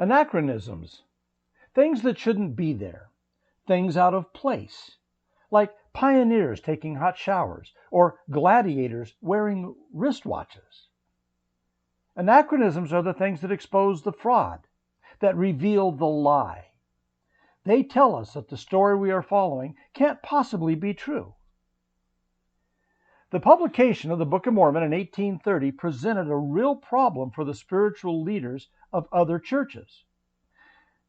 Anachronisms, things that shouldn't be there, things out of place, like pioneers taking hot showers or gladiators wearing wristwatches. Anachronisms are the things that expose the fraud, that reveal the lie. They tell us that the story we are following can't possibly be true. The publication of the Book of Mormon in 1830 presented a real problem for the spiritual leaders of other churches.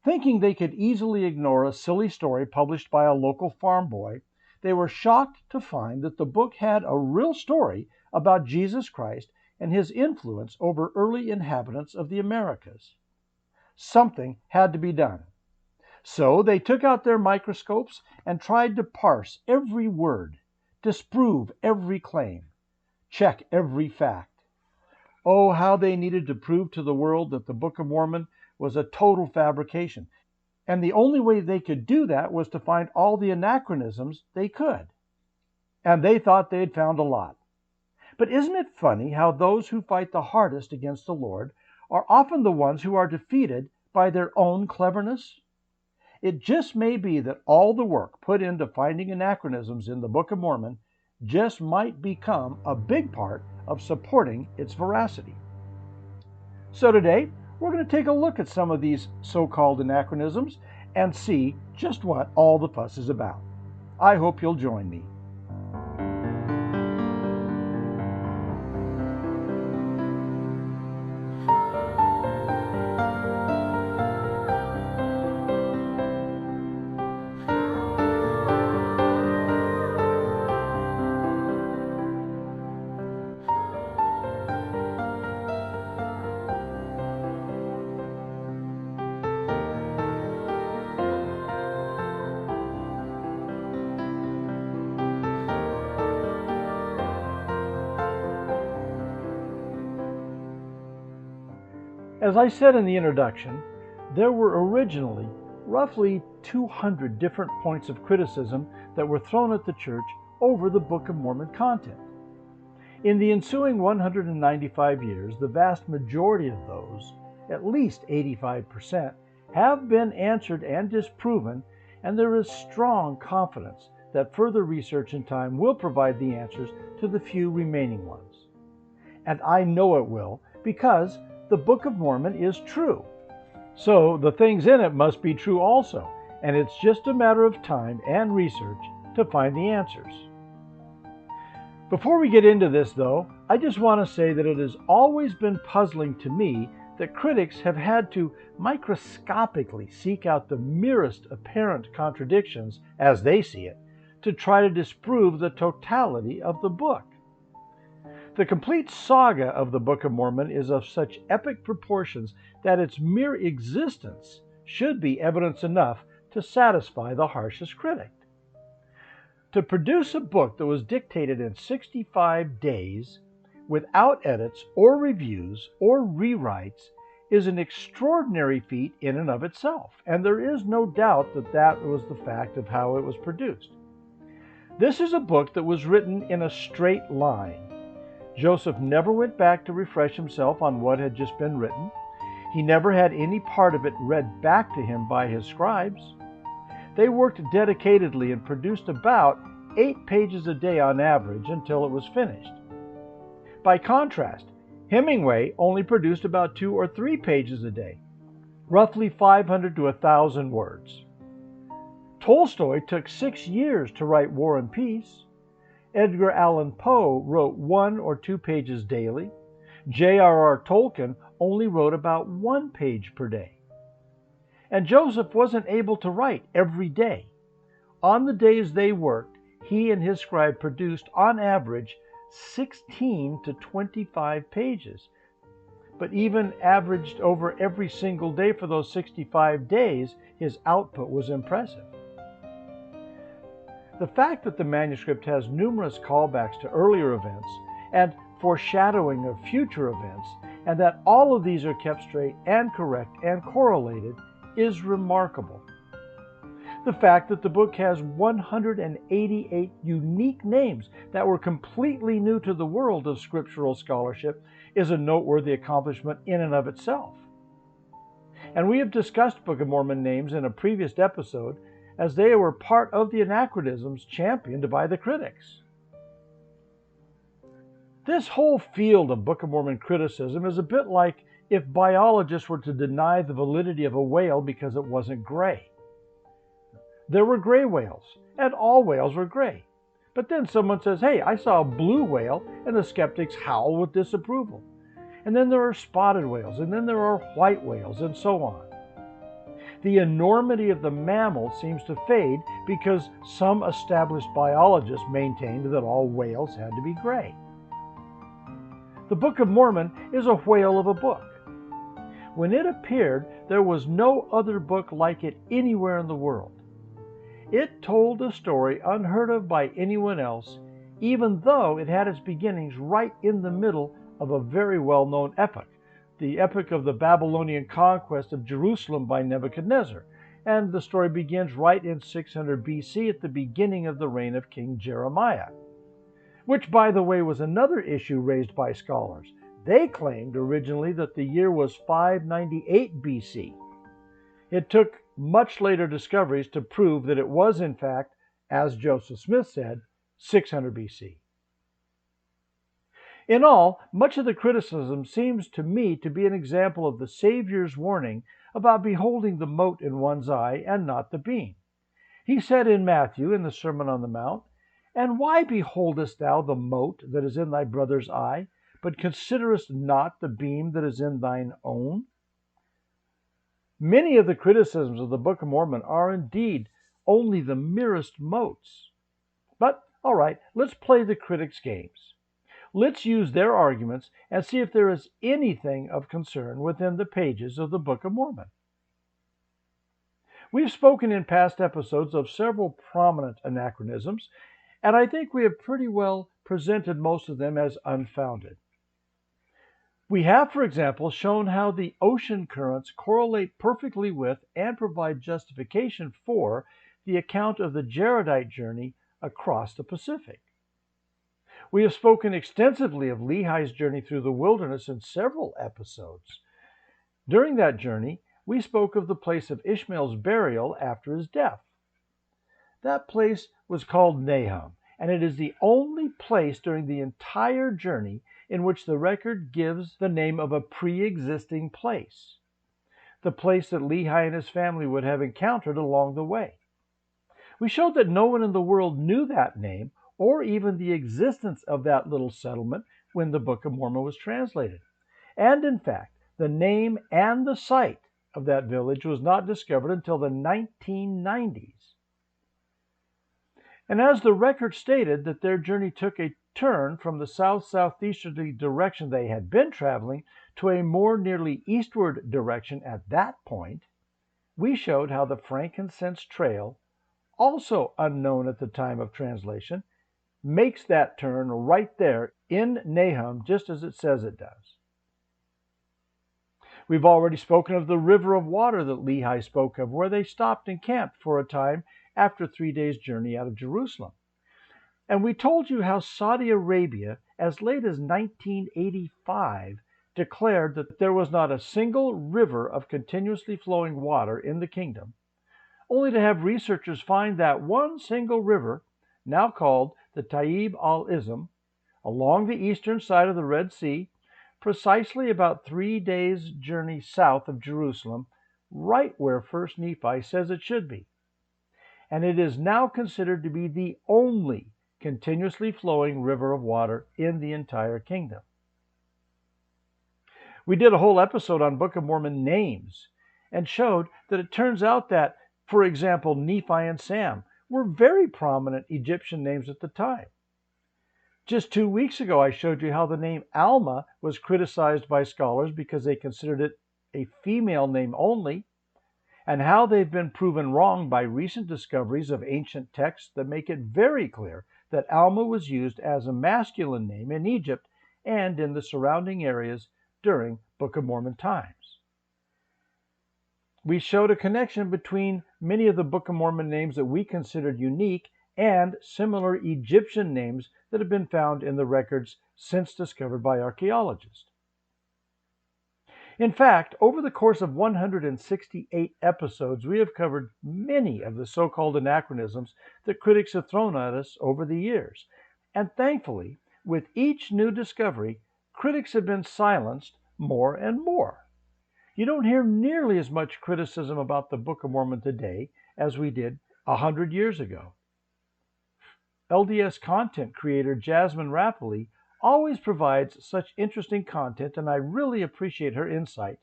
Thinking they could easily ignore a silly story published by a local farm boy, they were shocked to find that the book had a real story about Jesus Christ and his influence over early inhabitants of the Americas. Something had to be done. So they took out their microscopes and tried to parse every word, disprove every claim, check every fact. Oh, how they needed to prove to the world that the Book of Mormon was a total fabrication, and the only way they could do that was to find all the anachronisms they could. And they thought they had found a lot. But isn't it funny how those who fight the hardest against the Lord are often the ones who are defeated by their own cleverness? It just may be that all the work put into finding anachronisms in the Book of Mormon just might become a big part of supporting its veracity. So today, we're going to take a look at some of these so-called anachronisms and see just what all the fuss is about. I hope you'll join me. As I said in the introduction, there were originally roughly 200 different points of criticism that were thrown at the church over the Book of Mormon content. In the ensuing 195 years, the vast majority of those, at least 85%, have been answered and disproven, and there is strong confidence that further research and time will provide the answers to the few remaining ones. And I know it will, because the Book of Mormon is true. So the things in it must be true also, and it's just a matter of time and research to find the answers. Before we get into this, though, I just want to say that it has always been puzzling to me that critics have had to microscopically seek out the merest apparent contradictions, as they see it, to try to disprove the totality of the book. The complete saga of the Book of Mormon is of such epic proportions that its mere existence should be evidence enough to satisfy the harshest critic. To produce a book that was dictated in 65 days, without edits or reviews or rewrites, is an extraordinary feat in and of itself, and there is no doubt that that was the fact of how it was produced. This is a book that was written in a straight line. Joseph never went back to refresh himself on what had just been written. He never had any part of it read back to him by his scribes. They worked dedicatedly and produced about 8 pages a day on average until it was finished. By contrast, Hemingway only produced about 2 or 3 pages a day, roughly 500 to 1,000 words. Tolstoy took 6 years to write War and Peace. Edgar Allan Poe wrote 1 or 2 pages daily. J.R.R. Tolkien only wrote about 1 page per day. And Joseph wasn't able to write every day. On the days they worked, he and his scribe produced, on average, 16 to 25 pages. But even averaged over every single day for those 65 days, his output was impressive. The fact that the manuscript has numerous callbacks to earlier events and foreshadowing of future events, and that all of these are kept straight and correct and correlated, is remarkable. The fact that the book has 188 unique names that were completely new to the world of scriptural scholarship is a noteworthy accomplishment in and of itself. And we have discussed Book of Mormon names in a previous episode as they were part of the anachronisms championed by the critics. This whole field of Book of Mormon criticism is a bit like if biologists were to deny the validity of a whale because it wasn't gray. There were gray whales, and all whales were gray. But then someone says, hey, I saw a blue whale, and the skeptics howl with disapproval. And then there are spotted whales, and then there are white whales, and so on. The enormity of the mammal seems to fade because some established biologists maintained that all whales had to be gray. The Book of Mormon is a whale of a book. When it appeared, there was no other book like it anywhere in the world. It told a story unheard of by anyone else, even though it had its beginnings right in the middle of a very well-known epic, the epic of the Babylonian conquest of Jerusalem by Nebuchadnezzar, and the story begins right in 600 BC at the beginning of the reign of King Jeremiah, which, by the way, was another issue raised by scholars. They claimed originally that the year was 598 BC. It took much later discoveries to prove that it was, in fact, as Joseph Smith said, 600 BC. In all, much of the criticism seems to me to be an example of the Savior's warning about beholding the mote in one's eye and not the beam. He said in Matthew, in the Sermon on the Mount, "And why beholdest thou the mote that is in thy brother's eye, but considerest not the beam that is in thine own?" Many of the criticisms of the Book of Mormon are indeed only the merest motes. But, all right, let's play the critics' games. Let's use their arguments and see if there is anything of concern within the pages of the Book of Mormon. We've spoken in past episodes of several prominent anachronisms, and I think we have pretty well presented most of them as unfounded. We have, for example, shown how the ocean currents correlate perfectly with and provide justification for the account of the Jaredite journey across the Pacific. We have spoken extensively of Lehi's journey through the wilderness in several episodes. During that journey, we spoke of the place of Ishmael's burial after his death. That place was called Nahum, and it is the only place during the entire journey in which the record gives the name of a pre-existing place, the place that Lehi and his family would have encountered along the way. We showed that no one in the world knew that name or even the existence of that little settlement when the Book of Mormon was translated. And in fact, the name and the site of that village was not discovered until the 1990s. And as the record stated that their journey took a turn from the south-southeasterly direction they had been traveling to a more nearly eastward direction at that point, we showed how the frankincense trail, also unknown at the time of translation, makes that turn right there in Nahum, just as it says it does. We've already spoken of the river of water that Lehi spoke of, where they stopped and camped for a time after 3 days' journey out of Jerusalem. And we told you how Saudi Arabia, as late as 1985, declared that there was not a single river of continuously flowing water in the kingdom, only to have researchers find that one single river, now called the Taib al-Ism, along the eastern side of the Red Sea, precisely about 3 days' journey south of Jerusalem, right where 1 Nephi says it should be. And it is now considered to be the only continuously flowing river of water in the entire kingdom. We did a whole episode on Book of Mormon names and showed that it turns out that, for example, Nephi and Sam were very prominent Egyptian names at the time. Just 2 weeks ago, I showed you how the name Alma was criticized by scholars because they considered it a female name only, and how they've been proven wrong by recent discoveries of ancient texts that make it very clear that Alma was used as a masculine name in Egypt and in the surrounding areas during Book of Mormon times. We showed a connection between many of the Book of Mormon names that we considered unique and similar Egyptian names that have been found in the records since discovered by archaeologists. In fact, over the course of 168 episodes, we have covered many of the so-called anachronisms that critics have thrown at us over the years. And thankfully, with each new discovery, critics have been silenced more and more. You don't hear nearly as much criticism about the Book of Mormon today as we did 100 years ago. LDS content creator Jasmine Rapoli always provides such interesting content, and I really appreciate her insight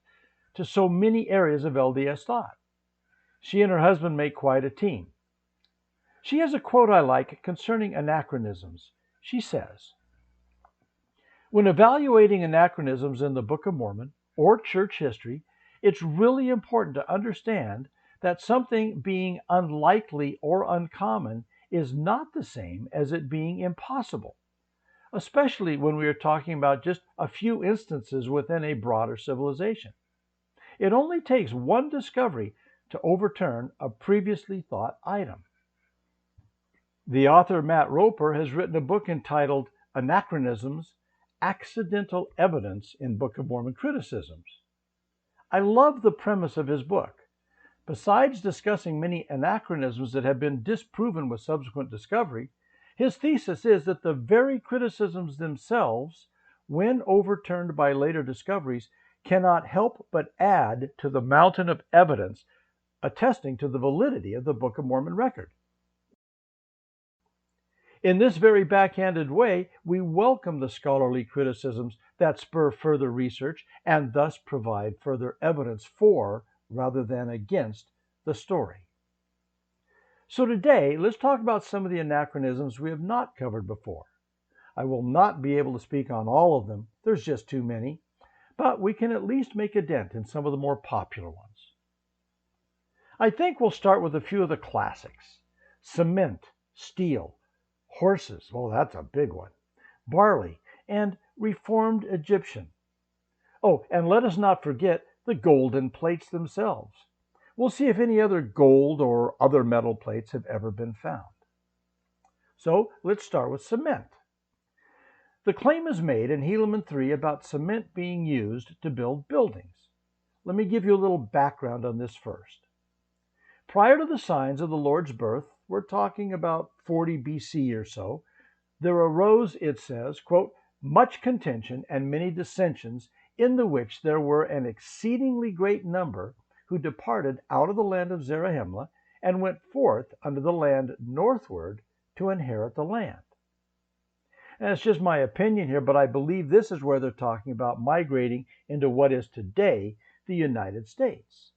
to so many areas of LDS thought. She and her husband make quite a team. She has a quote I like concerning anachronisms. She says, "When evaluating anachronisms in the Book of Mormon or church history, it's really important to understand that something being unlikely or uncommon is not the same as it being impossible, especially when we are talking about just a few instances within a broader civilization. It only takes one discovery to overturn a previously thought item." The author Matt Roper has written a book entitled Anachronisms, Accidental Evidence in Book of Mormon Criticisms. I love the premise of his book. Besides discussing many anachronisms that have been disproven with subsequent discovery, his thesis is that the very criticisms themselves, when overturned by later discoveries, cannot help but add to the mountain of evidence attesting to the validity of the Book of Mormon record. In this very backhanded way, we welcome the scholarly criticisms that spur further research and thus provide further evidence for, rather than against, the story. So today, let's talk about some of the anachronisms we have not covered before. I will not be able to speak on all of them, there's just too many, but we can at least make a dent in some of the more popular ones. I think we'll start with a few of the classics. Cement, steel, horses, well, that's a big one, barley, and reformed Egyptian. Oh, and let us not forget the golden plates themselves. We'll see if any other gold or other metal plates have ever been found. So let's start with cement. The claim is made in Helaman 3 about cement being used to build buildings. Let me give you a little background on this first. Prior to the signs of the Lord's birth, we're talking about 40 BC or so, there arose, it says, quote, much contention and many dissensions, in the which there were an exceedingly great number who departed out of the land of Zarahemla and went forth unto the land northward to inherit the land. And it's just my opinion here, but I believe this is where they're talking about migrating into what is today the United States.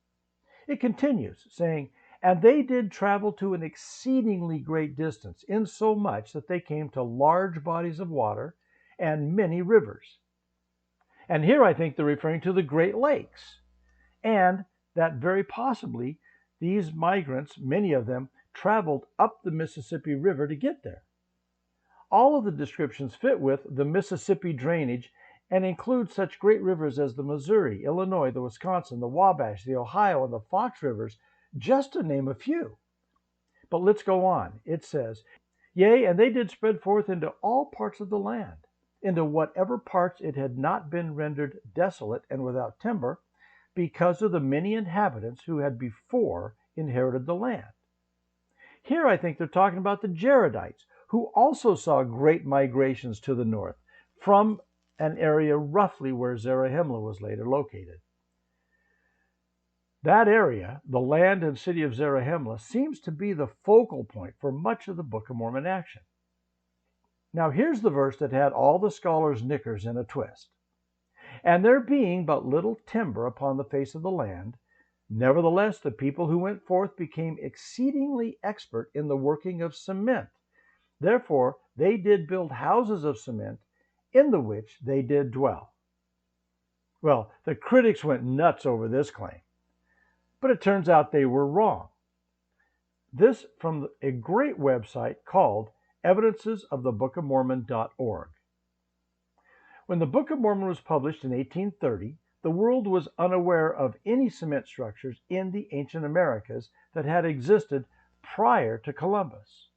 It continues, saying, and they did travel to an exceedingly great distance, insomuch that they came to large bodies of water and many rivers. And here I think they're referring to the Great Lakes, and that very possibly these migrants, many of them, traveled up the Mississippi River to get there. All of the descriptions fit with the Mississippi drainage and include such great rivers as the Missouri, Illinois, the Wisconsin, the Wabash, the Ohio, and the Fox rivers, just to name a few. But let's go on. It says, yea, and they did spread forth into all parts of the land, into whatever parts it had not been rendered desolate and without timber, because of the many inhabitants who had before inherited the land. Here I think they're talking about the Jaredites, who also saw great migrations to the north, from an area roughly where Zarahemla was later located. That area, the land and city of Zarahemla, seems to be the focal point for much of the Book of Mormon action. Now here's the verse that had all the scholars' knickers in a twist. And there being but little timber upon the face of the land, nevertheless the people who went forth became exceedingly expert in the working of cement. Therefore they did build houses of cement, in the which they did dwell. Well, the critics went nuts over this claim, but it turns out they were wrong. This from a great website called evidencesofthebookofmormon.org. When the Book of Mormon was published in 1830, the world was unaware of any cement structures in the ancient Americas that had existed prior to Columbus.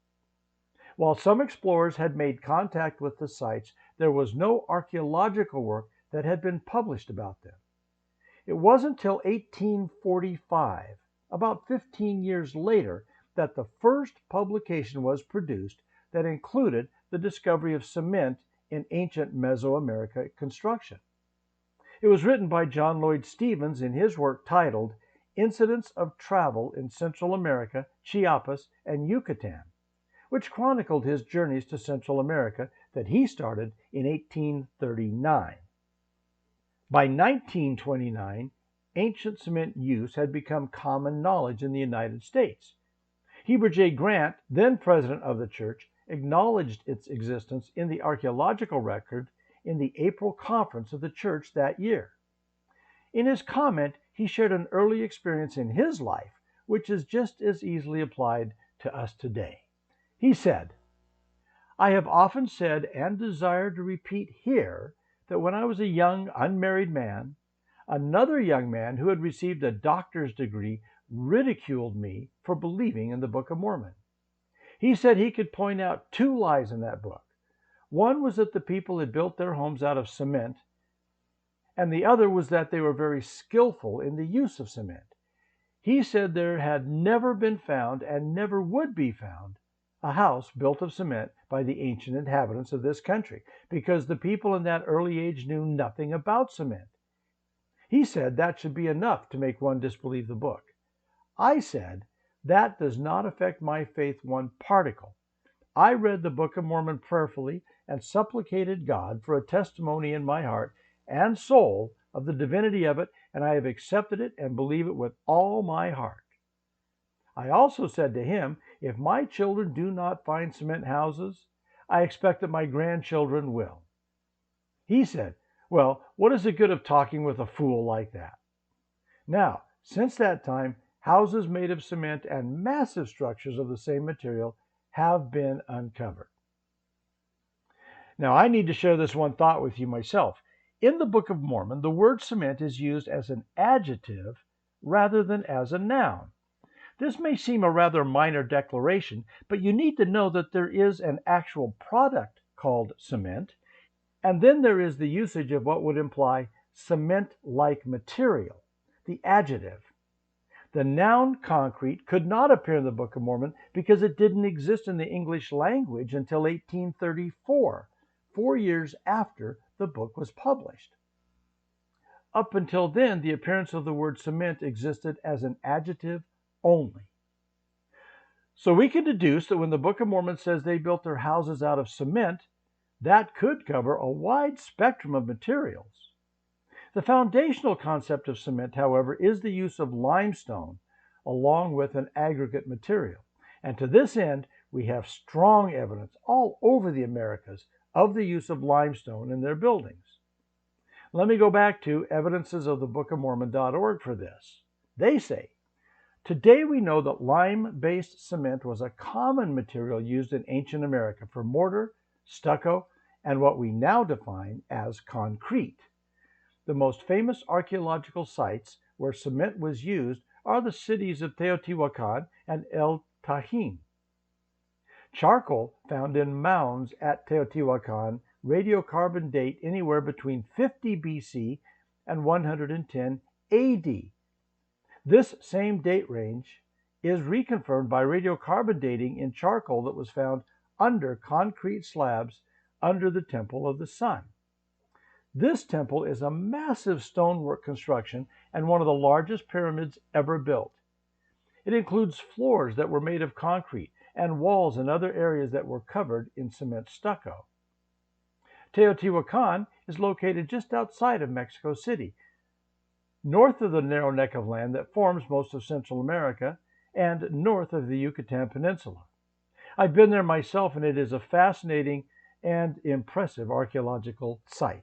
While some explorers had made contact with the sites, there was no archaeological work that had been published about them. It wasn't until 1845, about 15 years later, that the first publication was produced that included the discovery of cement in ancient Mesoamerica construction. It was written by John Lloyd Stephens in his work titled Incidents of Travel in Central America, Chiapas, and Yucatan, which chronicled his journeys to Central America that he started in 1839. By 1929, ancient cement use had become common knowledge in the United States. Heber J. Grant, then president of the church, acknowledged its existence in the archaeological record in the April conference of the church that year. In his comment, he shared an early experience in his life, which is just as easily applied to us today. He said, "I have often said and desire to repeat here that when I was a young unmarried man, another young man who had received a doctor's degree ridiculed me for believing in the Book of Mormon. He said he could point out two lies in that book. One was that the people had built their homes out of cement, and the other was that they were very skillful in the use of cement. He said there had never been found, and never would be found, a house built of cement by the ancient inhabitants of this country, because the people in that early age knew nothing about cement. He said that should be enough to make one disbelieve the book. I said, that does not affect my faith one particle. I read the Book of Mormon prayerfully and supplicated God for a testimony in my heart and soul of the divinity of it, and I have accepted it and believe it with all my heart. I also said to him, if my children do not find cement houses, I expect that my grandchildren will. He said, well, what is the good of talking with a fool like that? Now, since that time, houses made of cement and massive structures of the same material have been uncovered." Now, I need to share this one thought with you myself. In the Book of Mormon, the word cement is used as an adjective rather than as a noun. This may seem a rather minor declaration, but you need to know that there is an actual product called cement, and then there is the usage of what would imply cement-like material, the adjective. The noun concrete could not appear in the Book of Mormon because it didn't exist in the English language until 1834, 4 years after the book was published. Up until then, the appearance of the word cement existed as an adjective only. So we can deduce that when the Book of Mormon says they built their houses out of cement, that could cover a wide spectrum of materials. The foundational concept of cement, however, is the use of limestone along with an aggregate material. And to this end, we have strong evidence all over the Americas of the use of limestone in their buildings. Let me go back to evidencesofthebookofmormon.org for this. They say, today we know that lime-based cement was a common material used in ancient America for mortar, stucco, and what we now define as concrete. The most famous archaeological sites where cement was used are the cities of Teotihuacan and El Tajín. Charcoal found in mounds at Teotihuacan radiocarbon date anywhere between 50 BC and 110 AD. This same date range is reconfirmed by radiocarbon dating in charcoal that was found under concrete slabs under the Temple of the Sun. This temple is a massive stonework construction and one of the largest pyramids ever built. It includes floors that were made of concrete and walls and other areas that were covered in cement stucco. Teotihuacan is located just outside of Mexico City, north of the narrow neck of land that forms most of Central America and north of the Yucatan Peninsula. I've been there myself, and it is a fascinating and impressive archaeological site.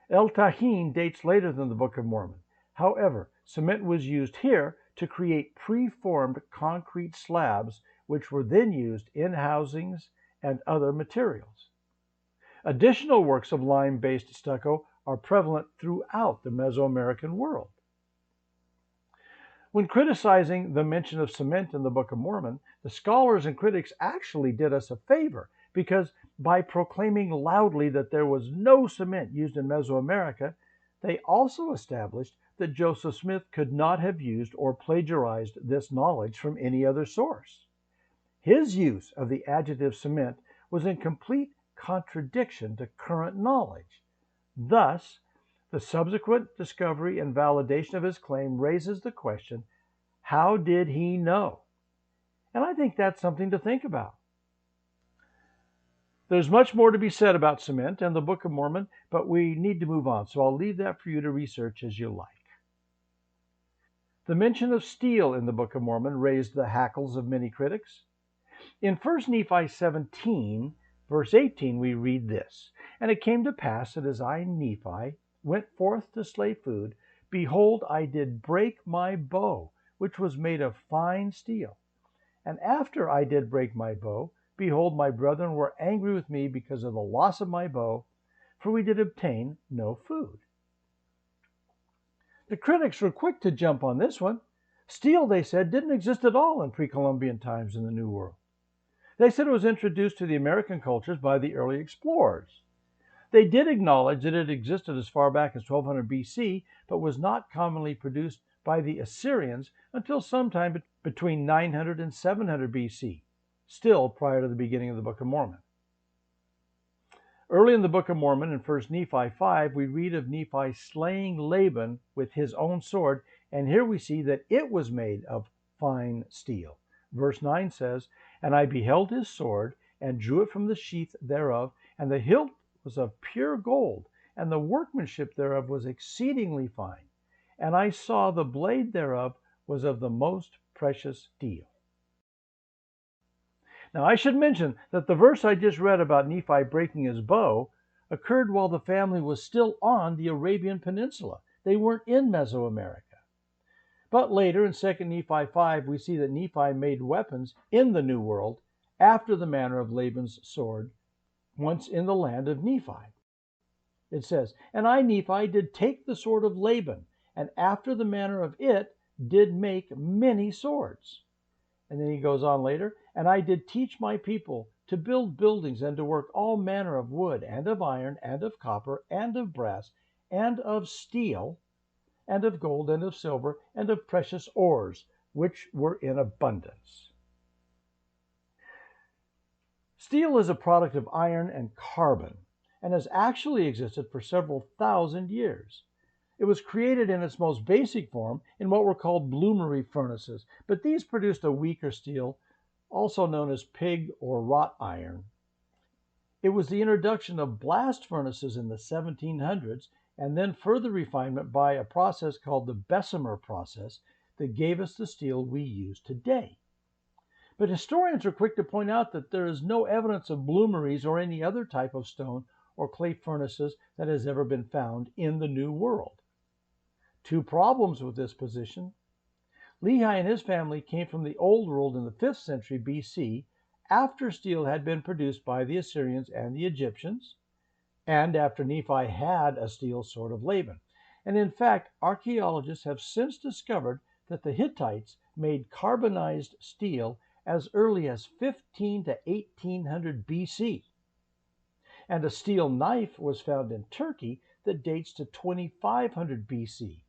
El Tajín dates later than the Book of Mormon. However, cement was used here to create preformed concrete slabs, which were then used in housings and other materials. Additional works of lime-based stucco are prevalent throughout the Mesoamerican world. When criticizing the mention of cement in the Book of Mormon, the scholars and critics actually did us a favor, because by proclaiming loudly that there was no cement used in Mesoamerica, They also established that Joseph Smith could not have used or plagiarized this knowledge from any other source. His use of the adjective cement was in complete contradiction to current knowledge. Thus, the subsequent discovery and validation of his claim raises the question, how did he know? And I think that's something to think about. There's much more to be said about cement and the Book of Mormon, but we need to move on, so I'll leave that for you to research as you like. The mention of steel in the Book of Mormon raised the hackles of many critics. In 1 Nephi 17, verse 18, we read this, "And it came to pass that as I, Nephi, went forth to slay food, behold, I did break my bow, which was made of fine steel. And after I did break my bow, behold, my brethren were angry with me because of the loss of my bow, for we did obtain no food." The critics were quick to jump on this one. Steel, they said, didn't exist at all in pre-Columbian times in the New World. They said it was introduced to the American cultures by the early explorers. They did acknowledge that it existed as far back as 1200 BC, but was not commonly produced by the Assyrians until sometime between 900 and 700 BC, still prior to the beginning of the Book of Mormon. Early in the Book of Mormon, in 1 Nephi 5, we read of Nephi slaying Laban with his own sword, and here we see that it was made of fine steel. Verse 9 says, "And I beheld his sword, and drew it from the sheath thereof, and the hilt was of pure gold, and the workmanship thereof was exceedingly fine. And I saw the blade thereof was of the most precious steel." Now, I should mention that the verse I just read about Nephi breaking his bow occurred while the family was still on the Arabian Peninsula. They weren't in Mesoamerica. But later in 2 Nephi 5, we see that Nephi made weapons in the New World after the manner of Laban's sword, once in the land of Nephi. It says, "And I, Nephi, did take the sword of Laban, and after the manner of it did make many swords." And then he goes on later, "And I did teach my people to build buildings and to work all manner of wood and of iron and of copper and of brass and of steel and of gold and of silver and of precious ores, which were in abundance." Steel is a product of iron and carbon and has actually existed for several thousand years. It was created in its most basic form in what were called bloomery furnaces, but these produced a weaker steel, also known as pig or wrought iron. It was the introduction of blast furnaces in the 1700s and then further refinement by a process called the Bessemer process that gave us the steel we use today. But historians are quick to point out that there is no evidence of bloomeries or any other type of stone or clay furnaces that has ever been found in the New World. Two problems with this position. Lehi and his family came from the Old World in the 5th century BC, after steel had been produced by the Assyrians and the Egyptians, and after Nephi had a steel sword of Laban. And in fact, archaeologists have since discovered that the Hittites made carbonized steel as early as 15 to 1800 BC. And a steel knife was found in Turkey that dates to 2500 BC.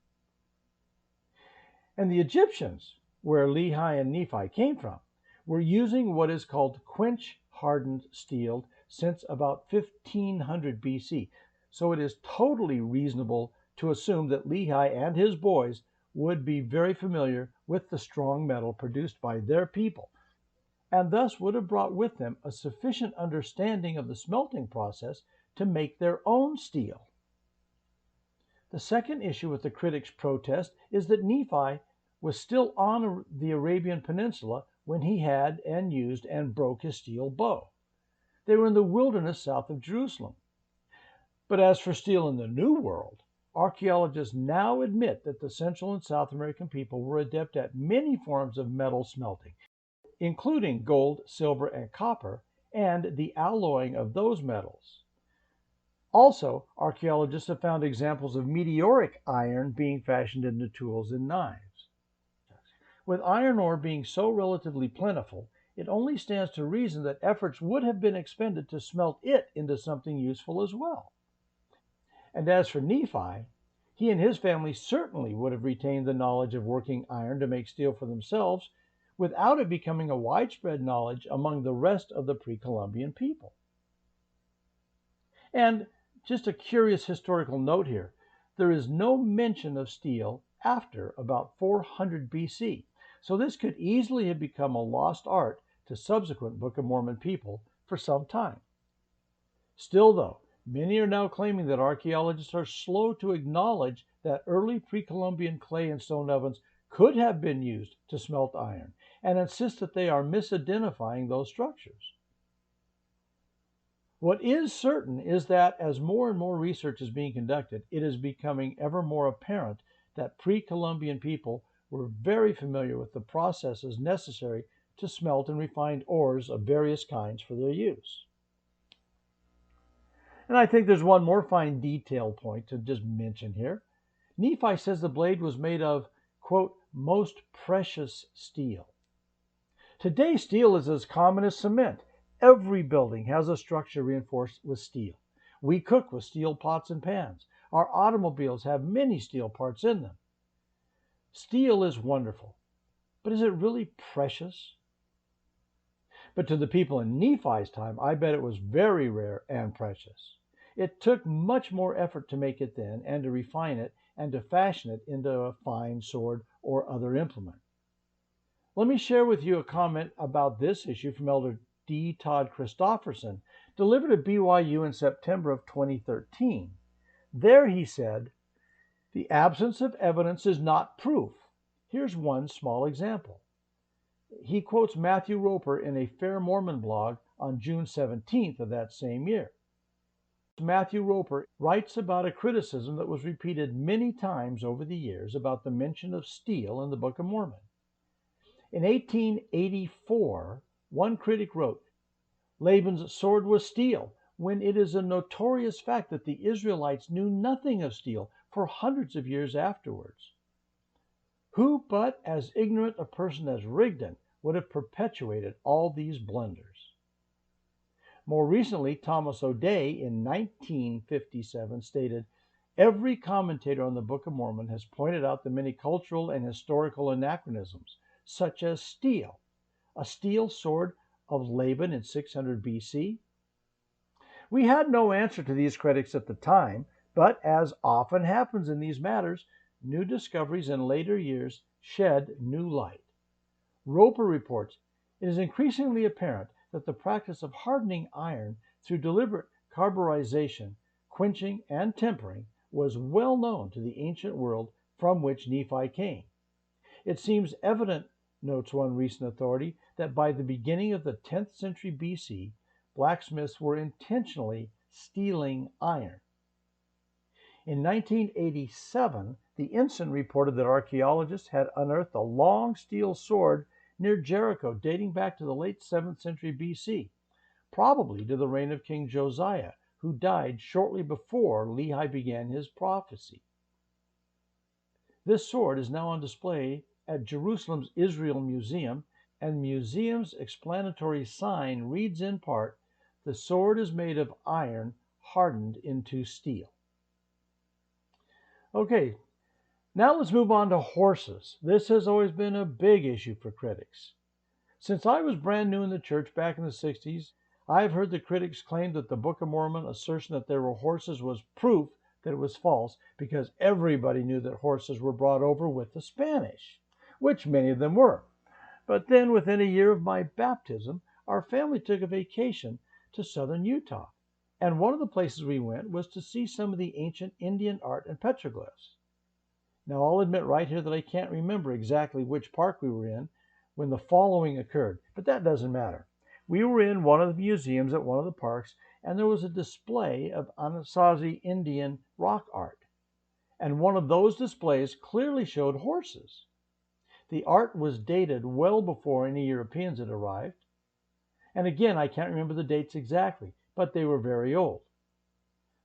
And the Egyptians, where Lehi and Nephi came from, were using what is called quench-hardened steel since about 1500 BC. So it is totally reasonable to assume that Lehi and his boys would be very familiar with the strong metal produced by their people, and thus would have brought with them a sufficient understanding of the smelting process to make their own steel. The second issue with the critics' protest is that Nephi was still on the Arabian Peninsula when he had and used and broke his steel bow. They were in the wilderness south of Jerusalem. But as for steel in the New World, archaeologists now admit that the Central and South American people were adept at many forms of metal smelting, including gold, silver, and copper, and the alloying of those metals. Also, archaeologists have found examples of meteoric iron being fashioned into tools and knives. With iron ore being so relatively plentiful, it only stands to reason that efforts would have been expended to smelt it into something useful as well. And as for Nephi, He and his family certainly would have retained the knowledge of working iron to make steel for themselves without it becoming a widespread knowledge among the rest of the pre-Columbian people. And just a curious historical note here, there is no mention of steel after about 400 BC, so this could easily have become a lost art to subsequent Book of Mormon people for some time. Still, though, many are now claiming that archaeologists are slow to acknowledge that early pre-Columbian clay and stone ovens could have been used to smelt iron, and insist that they are misidentifying those structures. What is certain is that as more and more research is being conducted, it is becoming ever more apparent that pre-Columbian people were very familiar with the processes necessary to smelt and refine ores of various kinds for their use. And I think there's one more fine detail point to just mention here. Nephi says the blade was made of, quote, most precious steel. Today, steel is as common as cement. Every building has a structure reinforced with steel. We cook with steel pots and pans. Our automobiles have many steel parts in them. Steel is wonderful, but is it really precious? But to the people in Nephi's time, I bet it was very rare and precious. It took much more effort to make it then, and to refine it, and to fashion it into a fine sword or other implement. Let me share with you a comment about this issue from Elder D. Todd Christofferson, delivered at BYU in September of 2013. There he said, "The absence of evidence is not proof. Here's one small example." He quotes Matthew Roper in a Fair Mormon blog on June 17th of that same year. Matthew Roper writes about a criticism that was repeated many times over the years about the mention of steel in the Book of Mormon. In 1884, one critic wrote, "Laban's sword was steel, when it is a notorious fact that the Israelites knew nothing of steel for hundreds of years afterwards. Who but as ignorant a person as Rigdon would have perpetuated all these blunders?" More recently, Thomas O'Day in 1957 stated, "Every commentator on the Book of Mormon has pointed out the many cultural and historical anachronisms, such as steel, a steel sword of Laban in 600 BC. We had no answer to these critics at the time, but as often happens in these matters, new discoveries in later years shed new light. Roper reports, it is increasingly apparent that the practice of hardening iron through deliberate carburization, quenching, and tempering was well known to the ancient world from which Nephi came. It seems evident," notes one recent authority, "that by the beginning of the 10th century BC, blacksmiths were intentionally steeling iron." In 1987, the Ensign reported that archaeologists had unearthed a long steel sword near Jericho dating back to the late 7th century BC, probably to the reign of King Josiah, who died shortly before Lehi began his prophecy. This sword is now on display at Jerusalem's Israel Museum, and the museum's explanatory sign reads in part, "The sword is made of iron hardened into steel." Okay, now let's move on to horses. This has always been a big issue for critics. Since I was brand new in the church back in the 60s, I've heard the critics claim that the Book of Mormon assertion that there were horses was proof that it was false, because everybody knew that horses were brought over with the Spanish, which many of them were. But then within a year of my baptism, our family took a vacation to southern Utah. And one of the places we went was to see some of the ancient Indian art and petroglyphs. Now, I'll admit right here that I can't remember exactly which park we were in when the following occurred, but that doesn't matter. We were in one of the museums at one of the parks, and there was a display of Anasazi Indian rock art. And one of those displays clearly showed horses. The art was dated well before any Europeans had arrived. And again, I can't remember the dates exactly, but they were very old.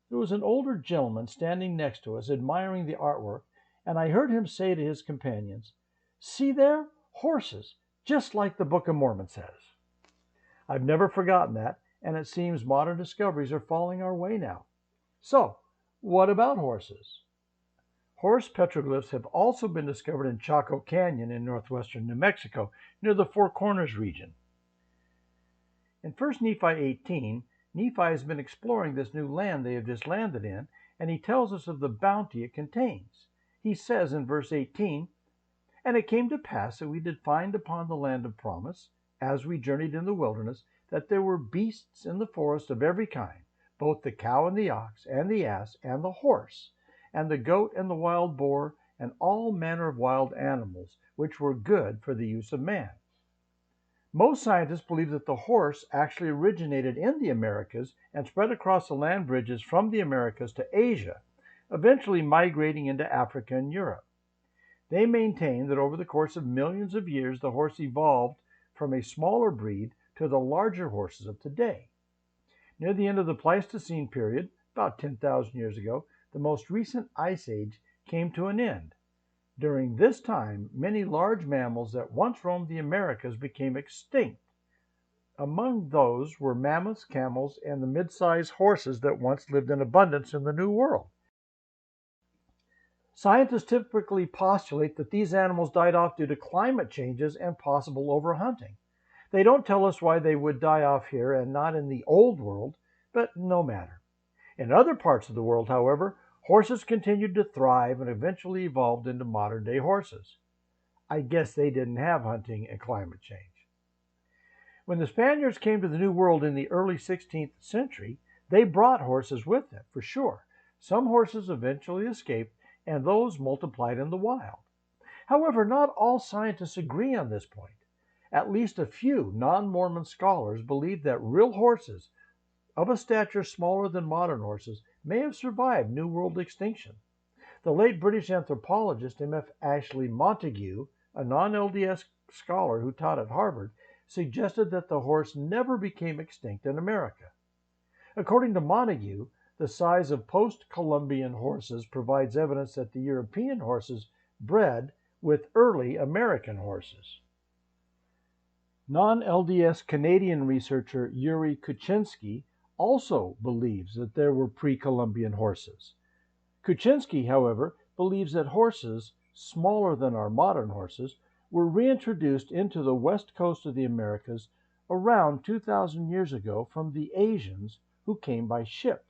There was an older gentleman standing next to us admiring the artwork, and I heard him say to his companions, "See there, horses, just like the Book of Mormon says." I've never forgotten that, and it seems modern discoveries are falling our way now. So, what about horses? Horse petroglyphs have also been discovered in Chaco Canyon in northwestern New Mexico, near the Four Corners region. In 1 Nephi 18, Nephi has been exploring this new land they have just landed in, and he tells us of the bounty it contains. He says in verse 18, "And it came to pass that we did find upon the land of promise, as we journeyed in the wilderness, that there were beasts in the forest of every kind, both the cow and the ox, and the ass, and the horse, and the goat, and the wild boar, and all manner of wild animals, which were good for the use of man." Most scientists believe that the horse actually originated in the Americas and spread across the land bridges from the Americas to Asia, eventually migrating into Africa and Europe. They maintain that over the course of millions of years, the horse evolved from a smaller breed to the larger horses of today. Near the end of the Pleistocene period, about 10,000 years ago, the most recent ice age came to an end. During this time, many large mammals that once roamed the Americas became extinct. Among those were mammoths, camels, and the mid-sized horses that once lived in abundance in the New World. Scientists typically postulate that these animals died off due to climate changes and possible overhunting. They don't tell us why they would die off here and not in the Old World, but no matter. In other parts of the world, however, horses continued to thrive and eventually evolved into modern-day horses. I guess they didn't have hunting and climate change. When the Spaniards came to the New World in the early 16th century, they brought horses with them, for sure. Some horses eventually escaped, and those multiplied in the wild. However, not all scientists agree on this point. At least a few non-Mormon scholars believe that real horses, of a stature smaller than modern horses, may have survived New World extinction. The late British anthropologist M.F. Ashley Montagu, a non-LDS scholar who taught at Harvard, suggested that the horse never became extinct in America. According to Montagu, the size of post-Columbian horses provides evidence that the European horses bred with early American horses. Non-LDS Canadian researcher Yuri Kuczynski also believes that there were pre-Columbian horses. Kuczynski, however, believes that horses, smaller than our modern horses, were reintroduced into the west coast of the Americas around 2,000 years ago from the Asians who came by ship.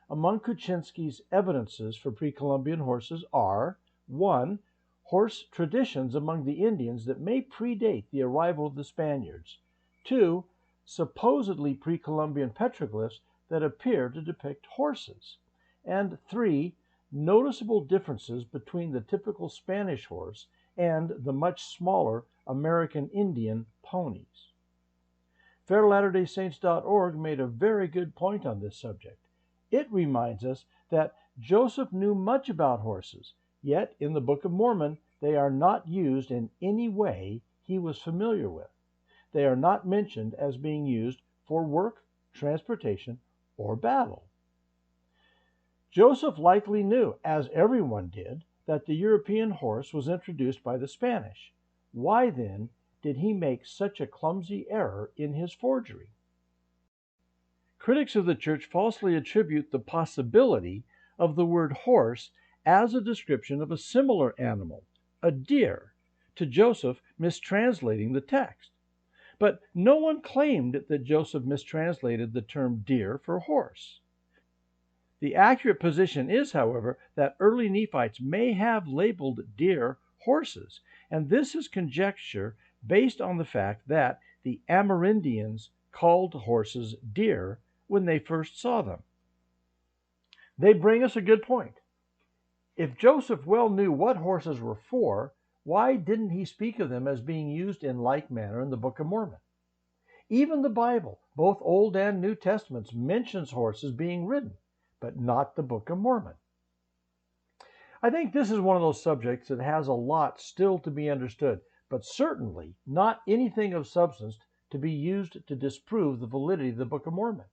Among Kuczynski's evidences for pre-Columbian horses are 1. Horse traditions among the Indians that may predate the arrival of the Spaniards, 2. Supposedly pre-Columbian petroglyphs that appear to depict horses, and 3. Noticeable differences between the typical Spanish horse and the much smaller American Indian ponies. FairLatterdaySaints.org made a very good point on this subject. It reminds us that Joseph knew much about horses, yet in the Book of Mormon they are not used in any way he was familiar with. They are not mentioned as being used for work, transportation, or battle. Joseph likely knew, as everyone did, that the European horse was introduced by the Spanish. Why then did he make such a clumsy error in his forgery? Critics of the church falsely attribute the possibility of the word horse as a description of a similar animal, a deer, to Joseph mistranslating the text. But no one claimed that Joseph mistranslated the term deer for horse. The accurate position is, however, that early Nephites may have labeled deer horses, and this is conjecture based on the fact that the Amerindians called horses deer when they first saw them. They bring us a good point. If Joseph well knew what horses were for, why didn't he speak of them as being used in like manner in the Book of Mormon? Even the Bible, both Old and New Testaments, mentions horses being ridden, but not the Book of Mormon. I think this is one of those subjects that has a lot still to be understood, but certainly not anything of substance to be used to disprove the validity of the Book of Mormon.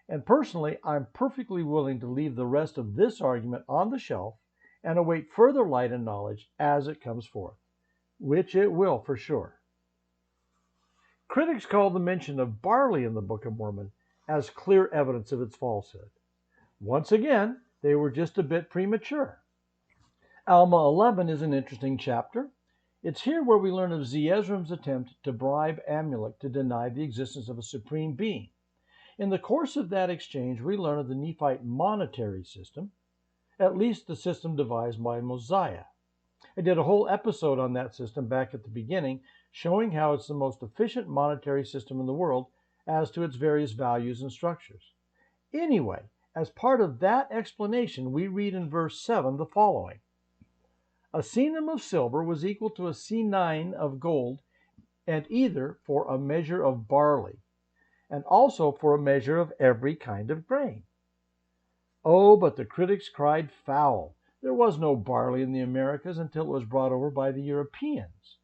And personally, I'm perfectly willing to leave the rest of this argument on the shelf and await further light and knowledge as it comes forth, which it will for sure. Critics call the mention of barley in the Book of Mormon as clear evidence of its falsehood. Once again, they were just a bit premature. Alma 11 is an interesting chapter. It's here where we learn of Zeezrom's attempt to bribe Amulek to deny the existence of a supreme being. In the course of that exchange, we learn of the Nephite monetary system, at least the system devised by Mosiah. I did a whole episode on that system back at the beginning, showing how it's the most efficient monetary system in the world as to its various values and structures. Anyway, as part of that explanation, we read in verse 7 the following. A senum of silver was equal to a senine of gold, and either for a measure of barley, and also for a measure of every kind of grain. Oh, but the critics cried foul. There was no barley in the Americas until it was brought over by the Europeans.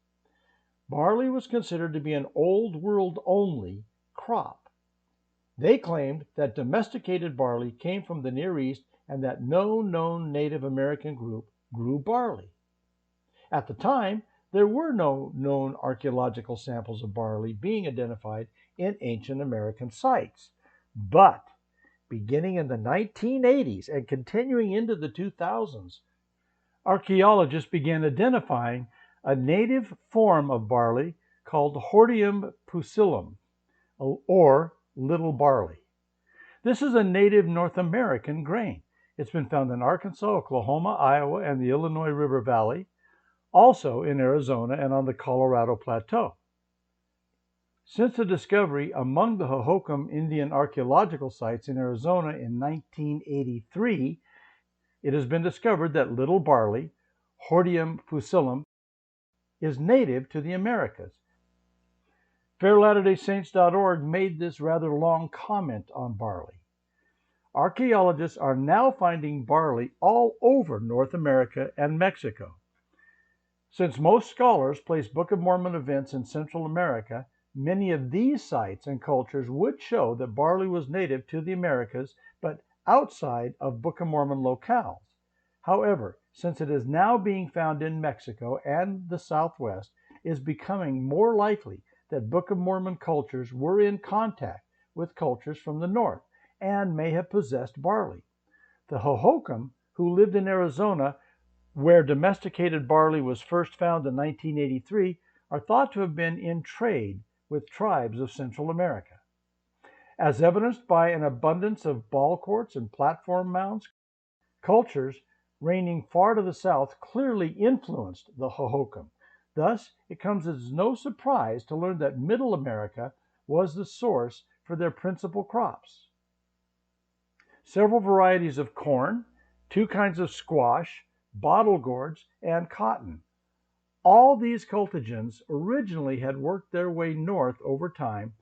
Barley was considered to be an old world only crop. They claimed that domesticated barley came from the Near East and that no known Native American group grew barley. At the time, there were no known archaeological samples of barley being identified in ancient American sites. But beginning in the 1980s and continuing into the 2000s, archaeologists began identifying a native form of barley called Hordeum pusillum, or little barley. This is a native North American grain. It's been found in Arkansas, Oklahoma, Iowa, and the Illinois River Valley, also in Arizona and on the Colorado Plateau. Since the discovery among the Hohokam Indian archaeological sites in Arizona in 1983, it has been discovered that little barley, Hordeum pusillum, is native to the Americas. FairLatterdaySaints.org made this rather long comment on barley. Archaeologists are now finding barley all over North America and Mexico. Since most scholars place Book of Mormon events in Central America, many of these sites and cultures would show that barley was native to the Americas, but outside of Book of Mormon locales. However, since it is now being found in Mexico and the Southwest, it is becoming more likely that Book of Mormon cultures were in contact with cultures from the north and may have possessed barley. The Hohokam, who lived in Arizona, where domesticated barley was first found in 1983, are thought to have been in trade with tribes of Central America. As evidenced by an abundance of ball courts and platform mounds, cultures reigning far to the south clearly influenced the Hohokam. Thus, it comes as no surprise to learn that Middle America was the source for their principal crops. Several varieties of corn, 2 kinds of squash, bottle gourds, and cotton. All these cultigens originally had worked their way north over time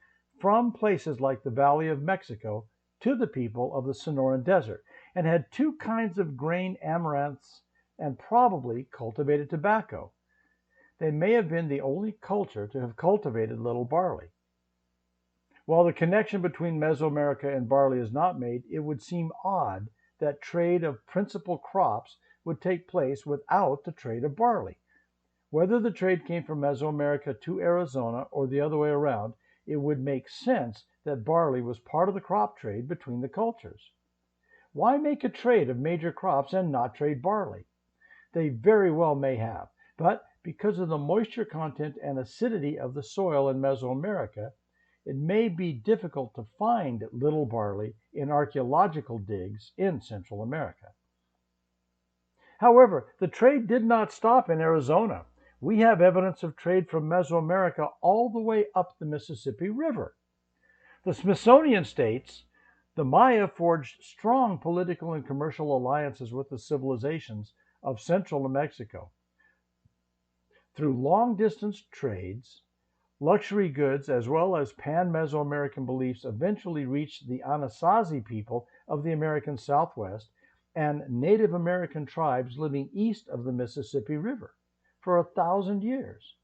from places like the Valley of Mexico to the people of the Sonoran Desert, and had 2 kinds of grain amaranths and probably cultivated tobacco. They may have been the only culture to have cultivated little barley. While the connection between Mesoamerica and barley is not made, it would seem odd that trade of principal crops would take place without the trade of barley. Whether the trade came from Mesoamerica to Arizona or the other way around, it would make sense that barley was part of the crop trade between the cultures. Why make a trade of major crops and not trade barley? They very well may have, but because of the moisture content and acidity of the soil in Mesoamerica, it may be difficult to find little barley in archaeological digs in Central America. However, the trade did not stop in Arizona. We have evidence of trade from Mesoamerica all the way up the Mississippi River. The Smithsonian states the Maya forged strong political and commercial alliances with the civilizations of Central Mexico. Through long-distance trades, luxury goods, as well as pan-Mesoamerican beliefs eventually reached the Anasazi people of the American Southwest and Native American tribes living east of the Mississippi River for 1,000 years.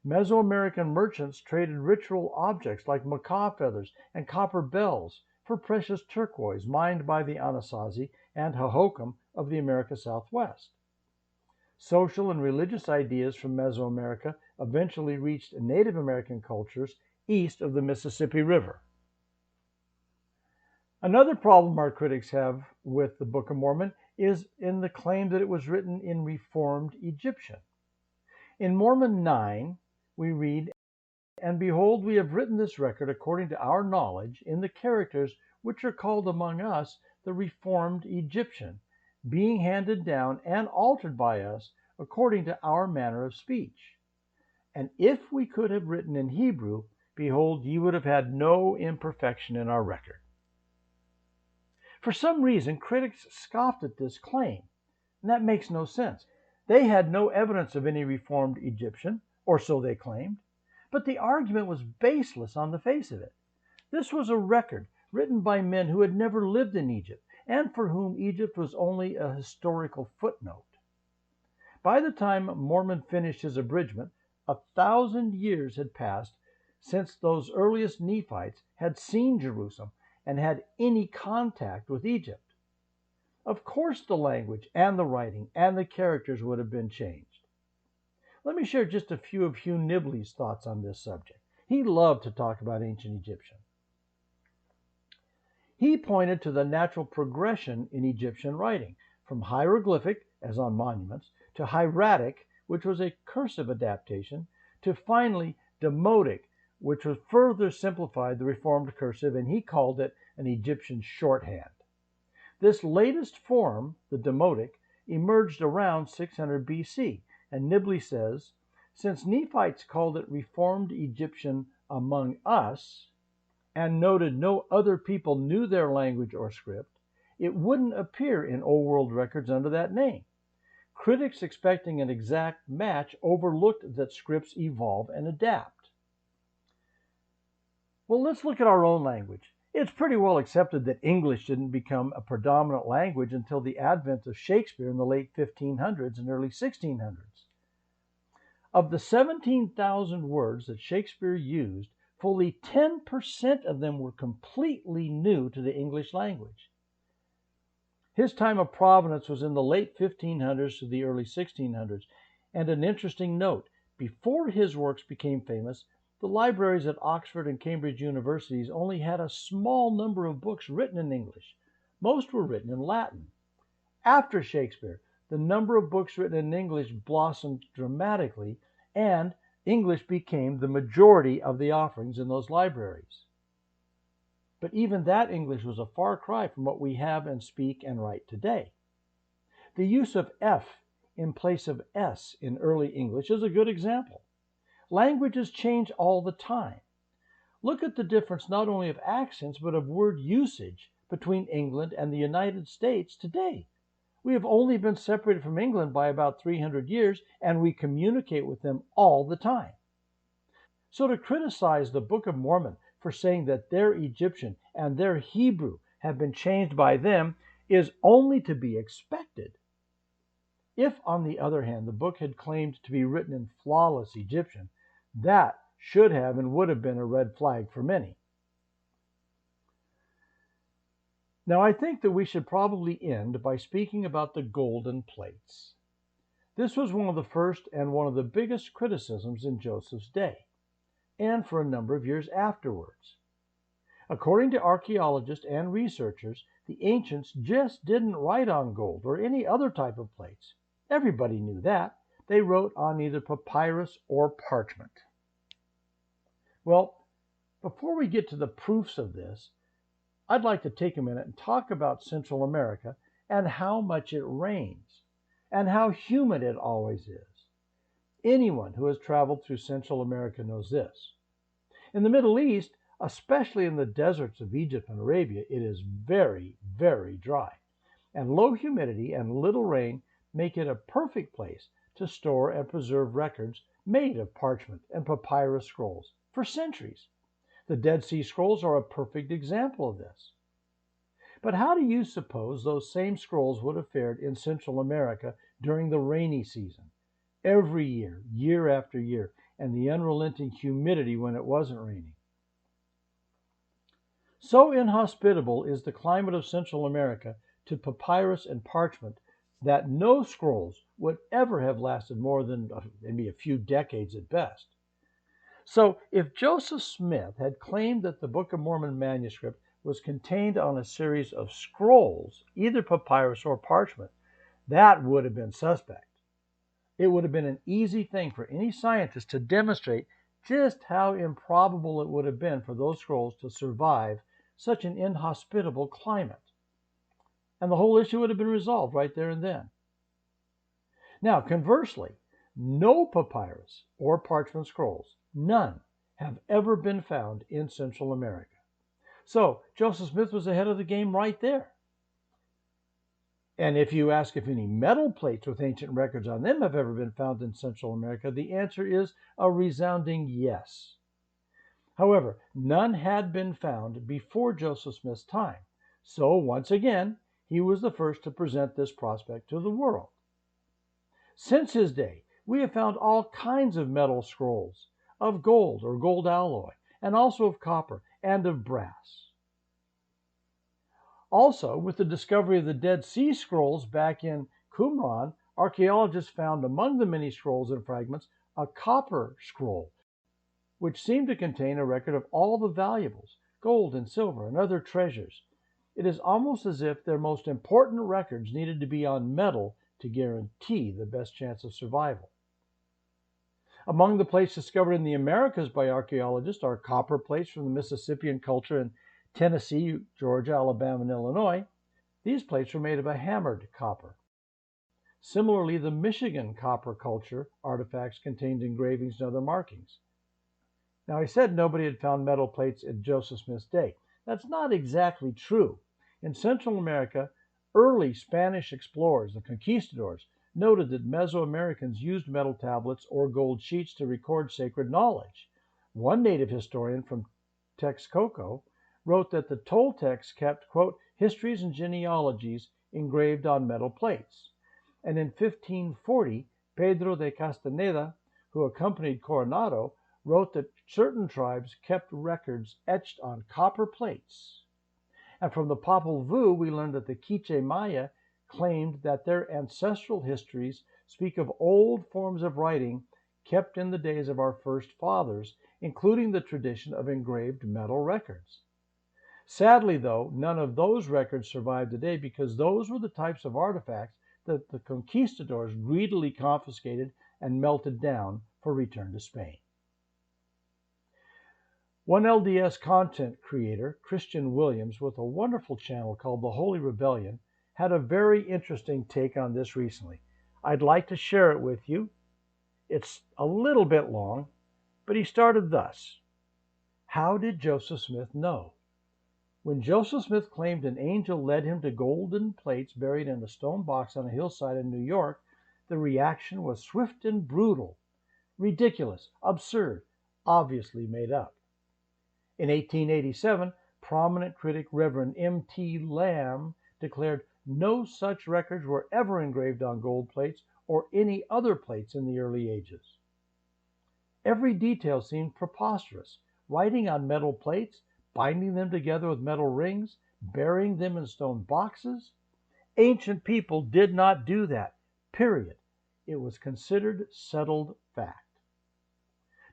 Mesoamerican merchants traded ritual objects like macaw feathers and copper bells for precious turquoise mined by the Anasazi and Hohokam of the America Southwest. Social and religious ideas from Mesoamerica eventually reached Native American cultures east of the Mississippi River. Another problem our critics have with the Book of Mormon is in the claim that it was written in Reformed Egyptian. In Mormon 9, we read, "And behold, we have written this record according to our knowledge in the characters which are called among us the Reformed Egyptian, being handed down and altered by us according to our manner of speech. And if we could have written in Hebrew, behold, ye would have had no imperfection in our record." For some reason, critics scoffed at this claim, and that makes no sense. They had no evidence of any Reformed Egyptian, or so they claimed, but the argument was baseless on the face of it. This was a record written by men who had never lived in Egypt, and for whom Egypt was only a historical footnote. By the time Mormon finished his abridgment, 1,000 years had passed since those earliest Nephites had seen Jerusalem and had any contact with Egypt. Of course the language and the writing and the characters would have been changed. Let me share just a few of Hugh Nibley's thoughts on this subject. He loved to talk about ancient Egyptian. He pointed to the natural progression in Egyptian writing, from hieroglyphic, as on monuments, to hieratic, which was a cursive adaptation, to finally demotic, which was further simplified the Reformed cursive, and he called it an Egyptian shorthand. This latest form, the demotic, emerged around 600 BC, and Nibley says, "Since Nephites called it Reformed Egyptian among us, and noted no other people knew their language or script, it wouldn't appear in Old World records under that name. Critics expecting an exact match overlooked that scripts evolve and adapt." Well, let's look at our own language. It's pretty well accepted that English didn't become a predominant language until the advent of Shakespeare in the late 1500s and early 1600s. Of the 17,000 words that Shakespeare used, fully 10% of them were completely new to the English language. His time of provenance was in the late 1500s to the early 1600s, and an interesting note, before his works became famous, the libraries at Oxford and Cambridge universities only had a small number of books written in English. Most were written in Latin. After Shakespeare, the number of books written in English blossomed dramatically, and English became the majority of the offerings in those libraries. But even that English was a far cry from what we have and speak and write today. The use of F in place of S in early English is a good example. Languages change all the time. Look at the difference not only of accents, but of word usage between England and the United States today. We have only been separated from England by about 300 years, and we communicate with them all the time. So to criticize the Book of Mormon for saying that their Egyptian and their Hebrew have been changed by them is only to be expected. If, on the other hand, the book had claimed to be written in flawless Egyptian, that should have and would have been a red flag for many. Now, I think that we should probably end by speaking about the golden plates. This was one of the first and one of the biggest criticisms in Joseph's day, and for a number of years afterwards. According to archaeologists and researchers, the ancients just didn't write on gold or any other type of plates. Everybody knew that. They wrote on either papyrus or parchment. Well, before we get to the proofs of this, I'd like to take a minute and talk about Central America and how much it rains and how humid it always is. Anyone who has traveled through Central America knows this. In the Middle East, especially in the deserts of Egypt and Arabia, it is very, very dry, and low humidity and little rain make it a perfect place to store and preserve records made of parchment and papyrus scrolls for centuries. The Dead Sea Scrolls are a perfect example of this. But how do you suppose those same scrolls would have fared in Central America during the rainy season? Every year, year after year, and the unrelenting humidity when it wasn't raining. So inhospitable is the climate of Central America to papyrus and parchment that no scrolls would ever have lasted more than maybe a few decades at best. So if Joseph Smith had claimed that the Book of Mormon manuscript was contained on a series of scrolls, either papyrus or parchment, that would have been suspect. It would have been an easy thing for any scientist to demonstrate just how improbable it would have been for those scrolls to survive such an inhospitable climate. And the whole issue would have been resolved right there and then. Now, conversely, no papyrus or parchment scrolls, none, have ever been found in Central America. So Joseph Smith was ahead of the game right there. And if you ask if any metal plates with ancient records on them have ever been found in Central America, the answer is a resounding yes. However, none had been found before Joseph Smith's time. So once again, he was the first to present this prospect to the world. Since his day, we have found all kinds of metal scrolls, of gold or gold alloy, and also of copper and of brass. Also, with the discovery of the Dead Sea Scrolls back in Qumran, archaeologists found among the many scrolls and fragments a copper scroll, which seemed to contain a record of all the valuables, gold and silver and other treasures. It is almost as if their most important records needed to be on metal to guarantee the best chance of survival. Among the plates discovered in the Americas by archaeologists are copper plates from the Mississippian culture in Tennessee, Georgia, Alabama, and Illinois. These plates were made of a hammered copper. Similarly, the Michigan copper culture artifacts contained engravings and other markings. Now, I said nobody had found metal plates in Joseph Smith's day. That's not exactly true. In Central America, early Spanish explorers, the conquistadors, noted that Mesoamericans used metal tablets or gold sheets to record sacred knowledge. One native historian from Texcoco wrote that the Toltecs kept, quote, histories and genealogies engraved on metal plates. And in 1540, Pedro de Castaneda, who accompanied Coronado, wrote that certain tribes kept records etched on copper plates. And from the Popol Vuh, we learned that the Quiche Maya claimed that their ancestral histories speak of old forms of writing kept in the days of our first fathers, including the tradition of engraved metal records. Sadly, though, none of those records survive today because those were the types of artifacts that the conquistadors greedily confiscated and melted down for return to Spain. One LDS content creator, Christian Williams, with a wonderful channel called The Holy Rebellion, had a very interesting take on this recently. I'd like to share it with you. It's a little bit long, but he started thus. How did Joseph Smith know? When Joseph Smith claimed an angel led him to golden plates buried in a stone box on a hillside in New York, the reaction was swift and brutal, ridiculous, absurd, obviously made up. In 1887, prominent critic Reverend M.T. Lamb declared no such records were ever engraved on gold plates or any other plates in the early ages. Every detail seemed preposterous. Writing on metal plates, binding them together with metal rings, burying them in stone boxes. Ancient people did not do that, period. It was considered settled fact.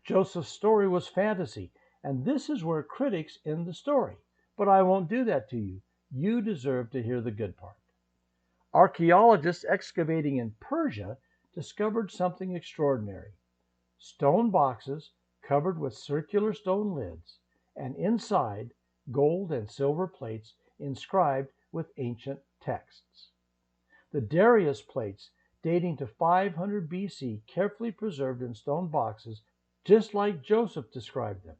Joseph's story was fantasy, and this is where critics end the story. But I won't do that to you. You deserve to hear the good part. Archaeologists excavating in Persia discovered something extraordinary. Stone boxes covered with circular stone lids, and inside gold and silver plates inscribed with ancient texts. The Darius plates, dating to 500 BC, carefully preserved in stone boxes, just like Joseph described them.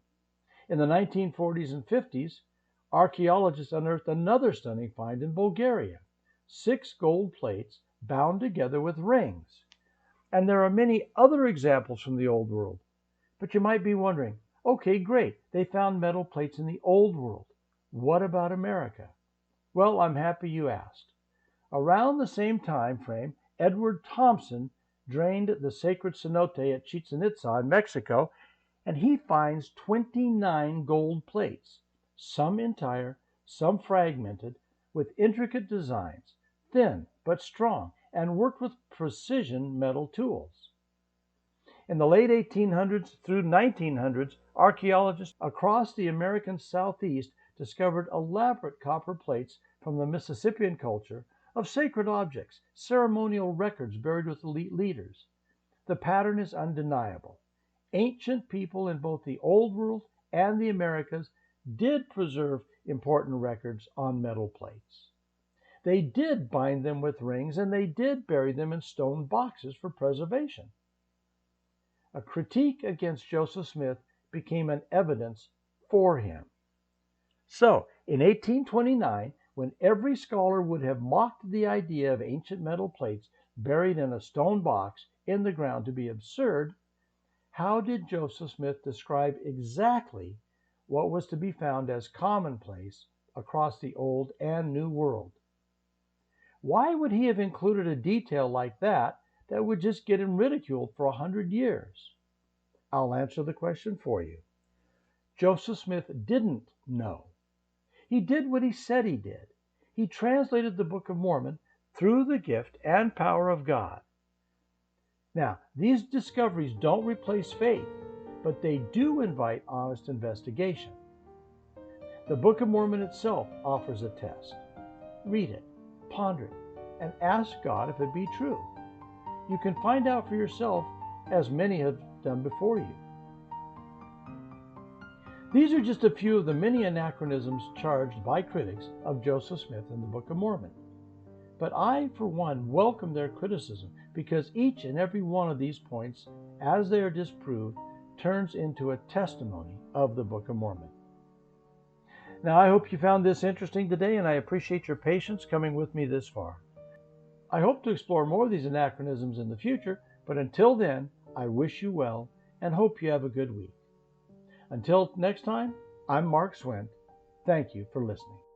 In the 1940s and 50s, archaeologists unearthed another stunning find in Bulgaria, 6 gold plates bound together with rings. And there are many other examples from the Old World. But you might be wondering, okay, great, they found metal plates in the Old World. What about America? Well, I'm happy you asked. Around the same time frame, Edward Thompson drained the sacred cenote at Chichen Itza in Mexico, and he finds 29 gold plates, some entire, some fragmented, with intricate designs, thin but strong, and worked with precision metal tools. In the late 1800s through 1900s, archaeologists across the American Southeast discovered elaborate copper plates from the Mississippian culture of sacred objects, ceremonial records buried with elite leaders. The pattern is undeniable. Ancient people in both the Old World and the Americas did preserve important records on metal plates. They did bind them with rings, and they did bury them in stone boxes for preservation. A critique against Joseph Smith became an evidence for him. So, in 1829, when every scholar would have mocked the idea of ancient metal plates buried in a stone box in the ground to be absurd, how did Joseph Smith describe exactly what was to be found as commonplace across the Old and New World? Why would he have included a detail like that would just get him ridiculed for 100 years? I'll answer the question for you. Joseph Smith didn't know. He did what he said he did. He translated the Book of Mormon through the gift and power of God. Now, these discoveries don't replace faith, but they do invite honest investigation. The Book of Mormon itself offers a test. Read it, ponder it, and ask God if it be true. You can find out for yourself, as many have done before you. These are just a few of the many anachronisms charged by critics of Joseph Smith in the Book of Mormon. But I, for one, welcome their criticism, because each and every one of these points, as they are disproved, turns into a testimony of the Book of Mormon. Now, I hope you found this interesting today, and I appreciate your patience coming with me this far. I hope to explore more of these anachronisms in the future, but until then, I wish you well and hope you have a good week. Until next time, I'm Mark Swint. Thank you for listening.